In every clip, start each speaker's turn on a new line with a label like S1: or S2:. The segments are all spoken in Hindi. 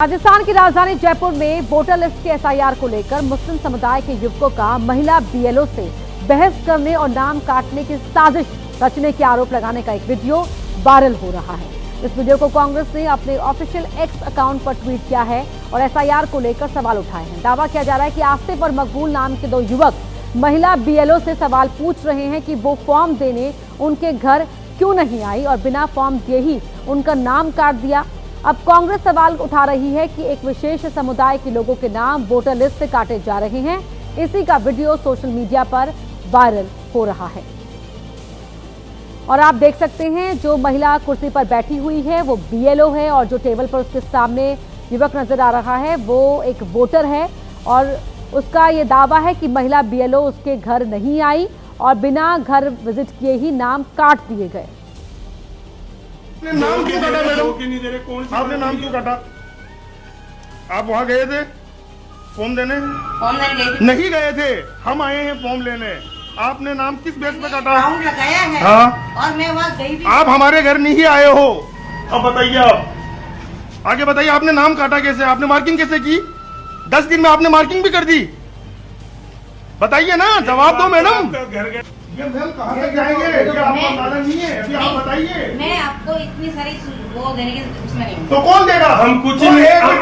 S1: राजस्थान की राजधानी जयपुर में वोटर लिस्ट के एसआईआर को लेकर मुस्लिम समुदाय के युवकों का महिला बीएलओ से बहस करने और नाम काटने की साजिश रचने के आरोप लगाने का एक वीडियो वायरल हो रहा है। इस वीडियो को कांग्रेस ने अपने ऑफिशियल एक्स अकाउंट पर ट्वीट किया है और एसआईआर को लेकर सवाल उठाए हैं। दावा किया जा रहा है कि आसिफ और मकबूल नाम के दो युवक महिला बीएलओ से सवाल पूछ रहे हैं कि वो फॉर्म देने उनके घर क्यों नहीं आई और बिना फॉर्म दिए ही उनका नाम काट दिया। अब कांग्रेस सवाल उठा रही है कि एक विशेष समुदाय के लोगों के नाम वोटर लिस्ट से काटे जा रहे हैं। इसी का वीडियो सोशल मीडिया पर वायरल हो रहा है और आप देख सकते हैं जो महिला कुर्सी पर बैठी हुई है वो बीएलओ है और जो टेबल पर उसके सामने युवक नजर आ रहा है वो एक वोटर है और उसका ये दावा है कि महिला बीएलओ उसके घर नहीं आई और बिना घर विजिट किए ही नाम काट दिए गए।
S2: आपने नाम क्यों काटा मैडम? आपने नाम क्यों काटा? आप वहाँ गए थे फॉर्म देने? नहीं गए थे, हम आए हैं फॉर्म लेने। आपने नाम किस बेस पे काटा?
S3: फॉर्म लगाया है।
S2: हाँ,
S3: और मैं वहाँ गई भी।
S2: आप हमारे घर नहीं आए हो। अब बताइए, आप आगे बताइए, आपने नाम काटा कैसे? आपने मार्किंग कैसे की? 10 दिन में आपने मार्किंग भी कर दी। बताइए ना, जवाब दो मैडम। ये मैम कहाँ तक जाएंगे? ये आपका साधन नहीं है, अभी आप बताइए।
S3: मैं आपको इतनी सारी वो देने की उसमें नहीं हूँ।
S2: तो कौन देगा? हम कुछ नहीं।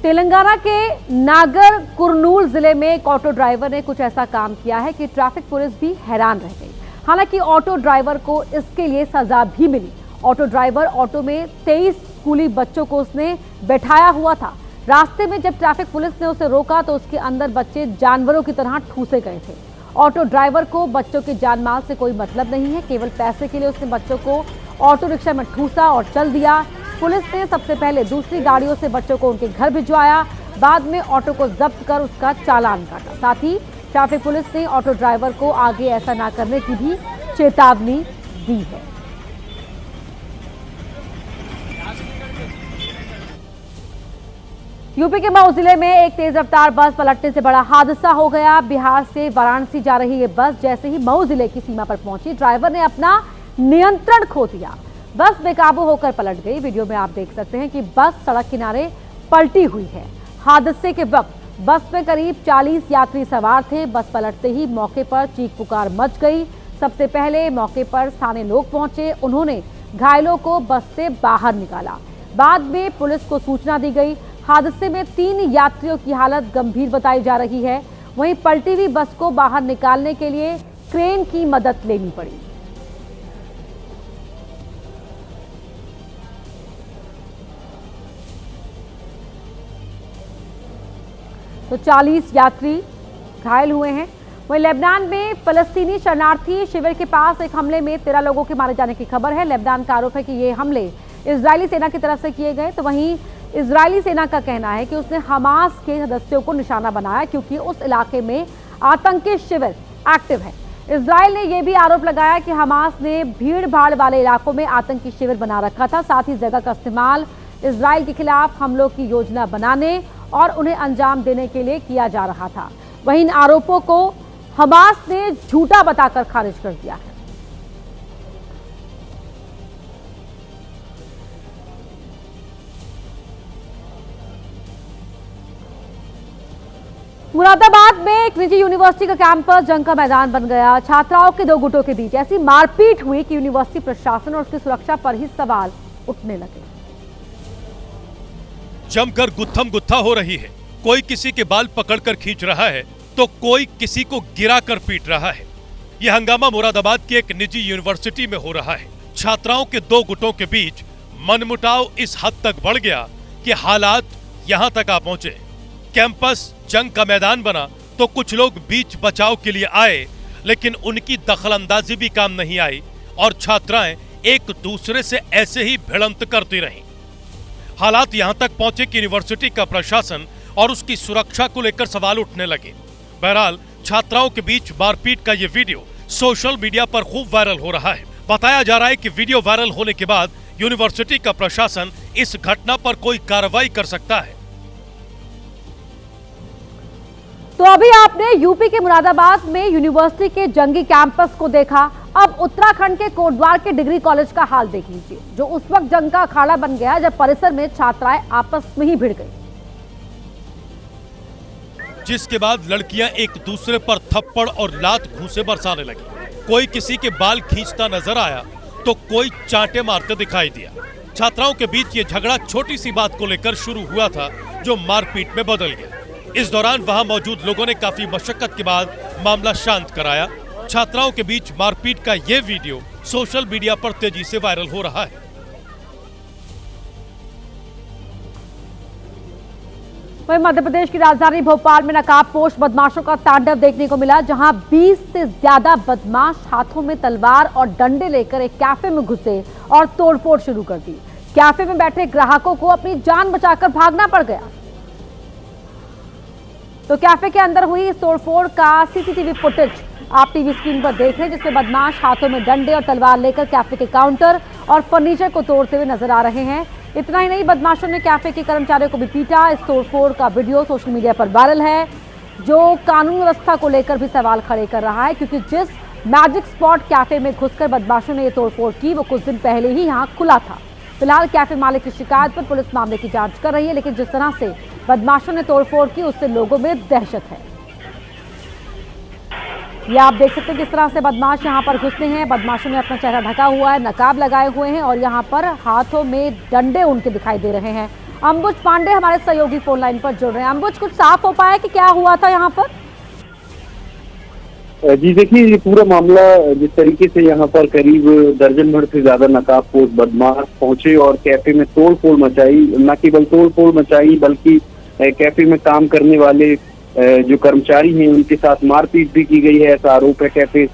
S1: तेलंगाना के नागर कुरनूल जिले में एक ऑटो ड्राइवर ने कुछ ऐसा काम किया है कि ट्रैफिक पुलिस भी हैरान रह गई। हालांकि ऑटो ड्राइवर को इसके लिए सजा भी मिली। ऑटो ड्राइवर ऑटो में 23 स्कूली बच्चों को उसने बैठाया हुआ था। रास्ते में जब ट्रैफिक पुलिस ने उसे रोका तो उसके अंदर बच्चे जानवरों की तरह ठूसे गए थे। ऑटो ड्राइवर को बच्चों के जान माल से कोई मतलब नहीं है, केवल पैसे के लिए उसने बच्चों को ऑटो रिक्शा में ठूसा और चल दिया। पुलिस ने सबसे पहले दूसरी गाड़ियों से बच्चों को उनके घर भिजवाया, बाद में ऑटो को जब्त कर उसका चालान काटा। साथ ही ट्रैफिक पुलिस ने ऑटो ड्राइवर को आगे ऐसा न करने की भी चेतावनी दी है। यूपी के मऊ जिले में एक तेज रफ्तार बस पलटने से बड़ा हादसा हो गया। बिहार से वाराणसी जा रही ये बस जैसे ही मऊ जिले की सीमा पर पहुंची, ड्राइवर ने अपना नियंत्रण खो दिया। बस बेकाबू होकर पलट गई। वीडियो में आप देख सकते हैं कि बस सड़क किनारे पलटी हुई है। हादसे के वक्त बस में करीब 40 यात्री सवार थे। बस पलटते ही मौके पर चीख पुकार मच गई। सबसे पहले मौके पर स्थानीय लोग पहुंचे, उन्होंने घायलों को बस से बाहर निकाला। बाद में पुलिस को सूचना दी गई। हादसे में 3 यात्रियों की हालत गंभीर बताई जा रही है। वहीं पलटी हुई बस को बाहर निकालने के लिए क्रेन की मदद लेनी पड़ी। तो 40 यात्री घायल हुए हैं। वहीं लेबनान में फलस्तीनी शरणार्थी शिविर के पास एक हमले में 13 लोगों के मारे जाने की खबर है। लेबनान का आरोप है कि ये हमले इजरायली सेना की तरफ से किए गए। तो वहीं इजरायली सेना का कहना है कि उसने हमास के सदस्यों को निशाना बनाया क्योंकि उस इलाके में आतंकी शिविर एक्टिव है। इजरायल ने यह भी आरोप लगाया कि हमास ने भीड़ भाड़ वाले इलाकों में आतंकी शिविर बना रखा था। साथ ही जगह का इस्तेमाल इजरायल के खिलाफ हमलों की योजना बनाने और उन्हें अंजाम देने के लिए किया जा रहा था। वहीं इन आरोपों को हमास ने झूठा बताकर खारिज कर दिया है। मुरादाबाद में एक निजी यूनिवर्सिटी का कैंपस जंग का मैदान बन गया। छात्राओं के 2 गुटों के बीच ऐसी मारपीट हुई कि यूनिवर्सिटी प्रशासन और उसकी सुरक्षा पर ही सवाल उठने लगे।
S4: जमकर गुत्थम गुत्था हो रही है। कोई किसी के बाल पकड़कर खींच रहा है तो कोई किसी को गिराकर पीट रहा है। यह हंगामा मुरादाबाद की एक निजी यूनिवर्सिटी में हो रहा है। छात्राओं के 2 गुटों के बीच मनमुटाव इस हद तक बढ़ गया कि हालात यहां तक आ पहुंचे। कैंपस जंग का मैदान बना तो कुछ लोग बीच बचाव के लिए आए, लेकिन उनकी दखलंदाजी भी काम नहीं आई और छात्राएं एक दूसरे से ऐसे ही भिड़ंत करती रहीं। हालात यहां तक पहुंचे कि यूनिवर्सिटी का प्रशासन और उसकी सुरक्षा को लेकर सवाल उठने लगे। बहरहाल छात्राओं के बीच मारपीट का यह वीडियो सोशल मीडिया पर खूब वायरल हो रहा है। बताया जा रहा है कि वीडियो वायरल होने के बाद यूनिवर्सिटी का प्रशासन इस घटना पर कोई कार्रवाई कर सकता है।
S1: तो अभी आपने यूपी के मुरादाबाद में यूनिवर्सिटी के जंगी कैंपस को देखा। अब उत्तराखंड के कोटद्वार के डिग्री कॉलेज का हाल देख लीजिए, जो उस वक्त जंग का अखाड़ा बन गया जब परिसर में छात्राएं आपस में ही भिड़ गई,
S4: जिसके बाद लड़कियां एक दूसरे पर थप्पड़ और लात घूंसे बरसाने लगी। कोई किसी के बाल खींचता नजर आया तो कोई चांटे मारते दिखाई दिया। छात्राओं के बीच ये झगड़ा छोटी सी बात को लेकर शुरू हुआ था, जो मारपीट में बदल गया। इस दौरान वहां मौजूद लोगों ने काफी मशक्कत के बाद मामला शांत कराया। छात्राओं के बीच मारपीट का ये वीडियो सोशल मीडिया पर तेजी से वायरल हो रहा है।
S1: वहीं मध्य प्रदेश की राजधानी भोपाल में नकाबपोश बदमाशों का तांडव देखने को मिला, जहां 20 से ज्यादा बदमाश हाथों में तलवार और डंडे लेकर एक कैफे में घुसे और तोड़फोड़ शुरू कर दी। कैफे में बैठे ग्राहकों को अपनी जान बचाकर भागना पड़ गया। तो कैफे के अंदर हुई इस तोड़फोड़ का सीसीटीवी फुटेज आप टीवी स्क्रीन पर देख रहे हैं, जिसमें बदमाश हाथों में डंडे और तलवार लेकर कैफे के काउंटर और फर्नीचर को तोड़ते हुए नजर आ रहे हैं। इतना ही नहीं, बदमाशों ने कैफे के कर्मचारियों को भी पीटा। इस तोड़फोड़ का वीडियो सोशल मीडिया पर वायरल है, जो कानून व्यवस्था को लेकर भी सवाल खड़े कर रहा है, क्योंकि जिस मैजिक स्पॉट कैफे में घुसकर बदमाशों ने ये तोड़फोड़ की, वो कुछ दिन पहले ही यहाँ खुला था। फिलहाल कैफे मालिक की शिकायत पर पुलिस मामले की जांच कर रही है, लेकिन जिस तरह से बदमाशों ने तोड़फोड़ की, उससे लोगों में दहशत है। ये आप देख सकते हैं किस तरह से बदमाश यहाँ पर घुसते हैं। बदमाशों ने अपना चेहरा ढका हुआ है, नकाब लगाए हुए हैं और यहाँ पर हाथों में डंडे उनके दिखाई दे रहे हैं। अंबुज पांडे हमारे सहयोगी फोन लाइन पर जुड़ रहे हैं। अंबुज, कुछ साफ हो पाया कि क्या हुआ था यहाँ पर?
S5: जी देखिए, ये पूरा मामला जिस तरीके से यहाँ पर करीब दर्जन भर से ज्यादा नकाबपोश बदमाश पहुंचे और कैफे में तोड़फोड़ मचाई, न केवल तोड़फोड़ मचाई बल्कि कैफे में काम करने वाले जो कर्मचारी हैं उनके साथ मारपीट भी की गई है, ऐसा आरोप है कैफे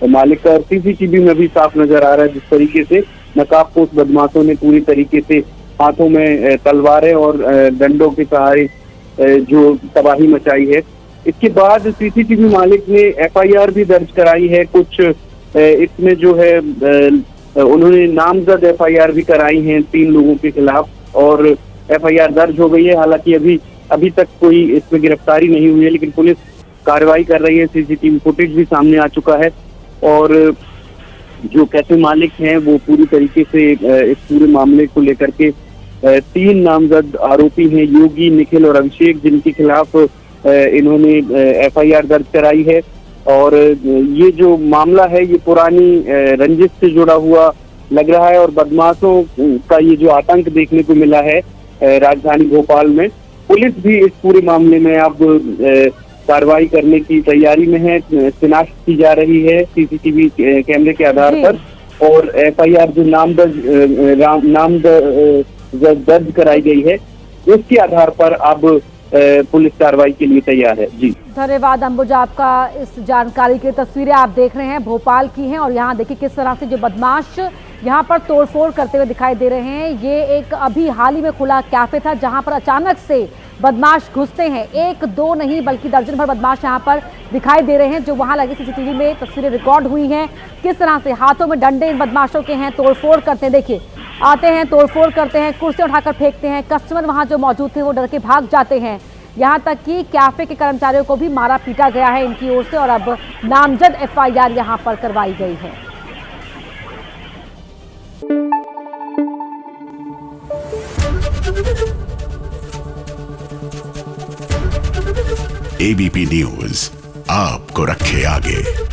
S5: मालिक का। और सीसीटीवी में भी साफ नजर आ रहा है जिस तरीके से नकाबपोश बदमाशों ने पूरी तरीके से हाथों में तलवारें और डंडों के सहारे जो तबाही मचाई है। इसके बाद सीसीटीवी मालिक ने एफआईआर भी दर्ज कराई है। कुछ इसमें जो है उन्होंने नामजद एफआईआर भी कराई हैं 3 लोगों के खिलाफ और एफआईआर दर्ज हो गई है। हालांकि अभी तक कोई इसमें गिरफ्तारी नहीं हुई है, लेकिन पुलिस कार्रवाई कर रही है। सीसीटीवी फुटेज भी सामने आ चुका है और जो कैफे मालिक हैं वो पूरी तरीके से इस पूरे मामले को लेकर के 3 नामजद आरोपी हैं, योगी, निखिल और अभिषेक, जिनके खिलाफ इन्होंने एफआईआर दर्ज कराई है। और ये जो मामला है ये पुरानी रंजिश से जुड़ा हुआ लग रहा है और बदमाशों का ये जो आतंक देखने को मिला है राजधानी भोपाल में, पुलिस भी इस पूरे मामले में अब कार्रवाई करने की तैयारी में है। शिनाख्त की जा रही है सीसीटीवी कैमरे के आधार पर और एफआईआर जो दर्ज कराई गई है उसके आधार पर अब पुलिस कार्रवाई के लिए तैयार है। जी
S1: धन्यवाद अंबुज, आपका इस जानकारी की। तस्वीरें आप देख रहे हैं भोपाल की हैं और यहाँ देखिए किस तरह से जो बदमाश यहाँ पर तोड़फोड़ करते हुए दिखाई दे रहे हैं। ये एक अभी हाल ही में खुला कैफे था जहाँ पर अचानक से बदमाश घुसते हैं। 1-2 नहीं बल्कि दर्जन भर बदमाश यहाँ पर दिखाई दे रहे हैं, जो वहाँ लगे सीसीटीवी में तस्वीरें रिकॉर्ड हुई हैं। किस तरह से हाथों में डंडे इन बदमाशों के हैं, तोड़फोड़ करते हैं। देखिए, आते हैं, तोड़फोड़ करते हैं, कुर्सी उठाकर फेंकते हैं। कस्टमर वहाँ जो मौजूद थे वो डर के भाग जाते हैं। यहाँ तक कि कैफे के कर्मचारियों को भी मारा पीटा गया है इनकी ओर से और अब नामजद एफआईआर यहाँ पर करवाई गई है।
S6: एबीपी न्यूज आपको रखे आगे।